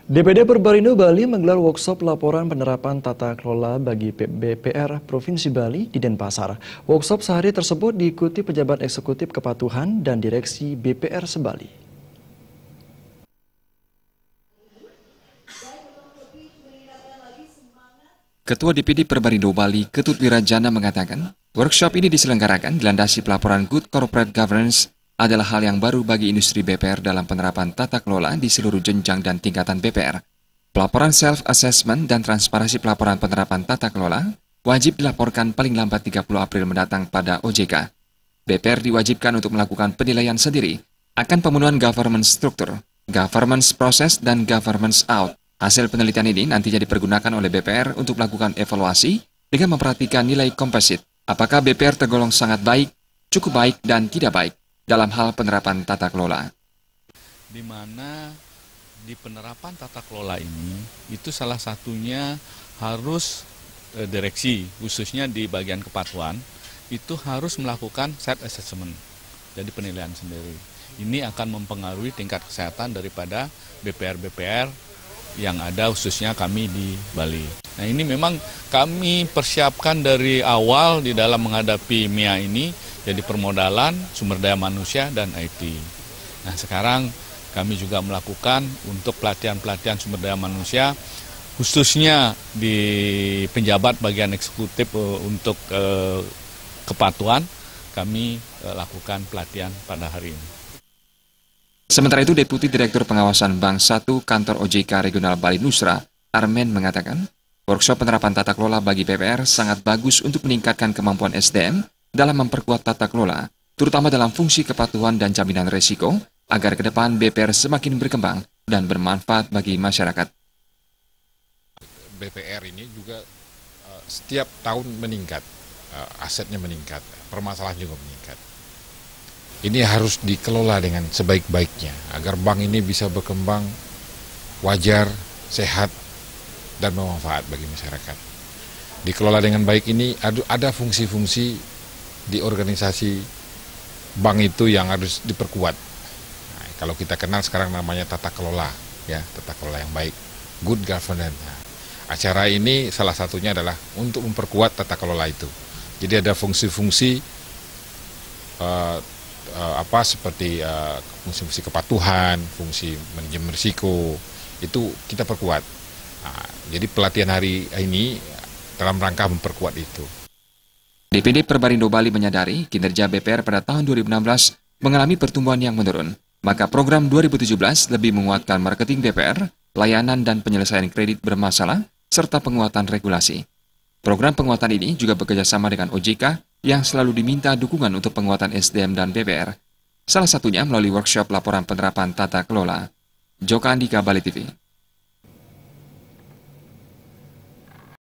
DPD Perbarindo Bali menggelar workshop laporan penerapan tata kelola bagi BPR Provinsi Bali di Denpasar. Workshop sehari tersebut diikuti pejabat eksekutif kepatuhan dan direksi BPR Sebali. Ketua DPD Perbarindo Bali, Ketut Wirajana mengatakan, workshop ini diselenggarakan dilandasi pelaporan Good Corporate Governance adalah hal yang baru bagi industri BPR dalam penerapan tata kelola di seluruh jenjang dan tingkatan BPR. Pelaporan self-assessment dan transparansi pelaporan penerapan tata kelola wajib dilaporkan paling lambat 30 April mendatang pada OJK. BPR diwajibkan untuk melakukan penilaian sendiri akan pemenuhan governance struktur, governance proses, dan governance out. Hasil penelitian ini nantinya dipergunakan oleh BPR untuk melakukan evaluasi dengan memperhatikan nilai komposit. Apakah BPR tergolong sangat baik, cukup baik, dan tidak baik dalam hal penerapan tata kelola. Di mana di penerapan tata kelola ini, itu salah satunya harus direksi, khususnya di bagian kepatuhan, itu harus melakukan self-assessment, jadi penilaian sendiri. Ini akan mempengaruhi tingkat kesehatan daripada BPR-BPR yang ada khususnya kami di Bali. Nah, ini memang kami persiapkan dari awal di dalam menghadapi MIA ini, jadi permodalan, sumber daya manusia, dan IT. Nah, sekarang kami juga melakukan untuk pelatihan-pelatihan sumber daya manusia, khususnya di penjabat bagian eksekutif untuk kepatuhan, kami lakukan pelatihan pada hari ini. Sementara itu, Deputi Direktur Pengawasan Bank 1 Kantor OJK Regional Bali Nusra, Armen mengatakan, workshop penerapan tata kelola bagi BPR sangat bagus untuk meningkatkan kemampuan SDM dalam memperkuat tata kelola, terutama dalam fungsi kepatuhan dan jaminan risiko, agar ke depan BPR semakin berkembang dan bermanfaat bagi masyarakat. BPR ini juga setiap tahun meningkat, asetnya meningkat, permasalahan juga meningkat. Ini harus dikelola dengan sebaik-baiknya agar bank ini bisa berkembang wajar, sehat, dan bermanfaat bagi masyarakat. Dikelola dengan baik ini ada fungsi-fungsi di organisasi bank itu yang harus diperkuat. Nah, kalau kita kenal sekarang namanya tata kelola, ya, tata kelola yang baik, good governance. Nah, acara ini salah satunya adalah untuk memperkuat tata kelola itu. Jadi ada fungsi-fungsi seperti fungsi kepatuhan, fungsi manajemen risiko, itu kita perkuat. Nah, jadi pelatihan hari ini dalam rangka memperkuat itu. DPD Perbarindo Bali menyadari kinerja BPR pada tahun 2016 mengalami pertumbuhan yang menurun. Maka program 2017 lebih menguatkan marketing BPR, layanan dan penyelesaian kredit bermasalah, serta penguatan regulasi. Program penguatan ini juga bekerjasama dengan OJK yang selalu diminta dukungan untuk penguatan SDM dan BPR. Salah satunya melalui workshop laporan penerapan tata kelola. Joka Andika, Bali TV.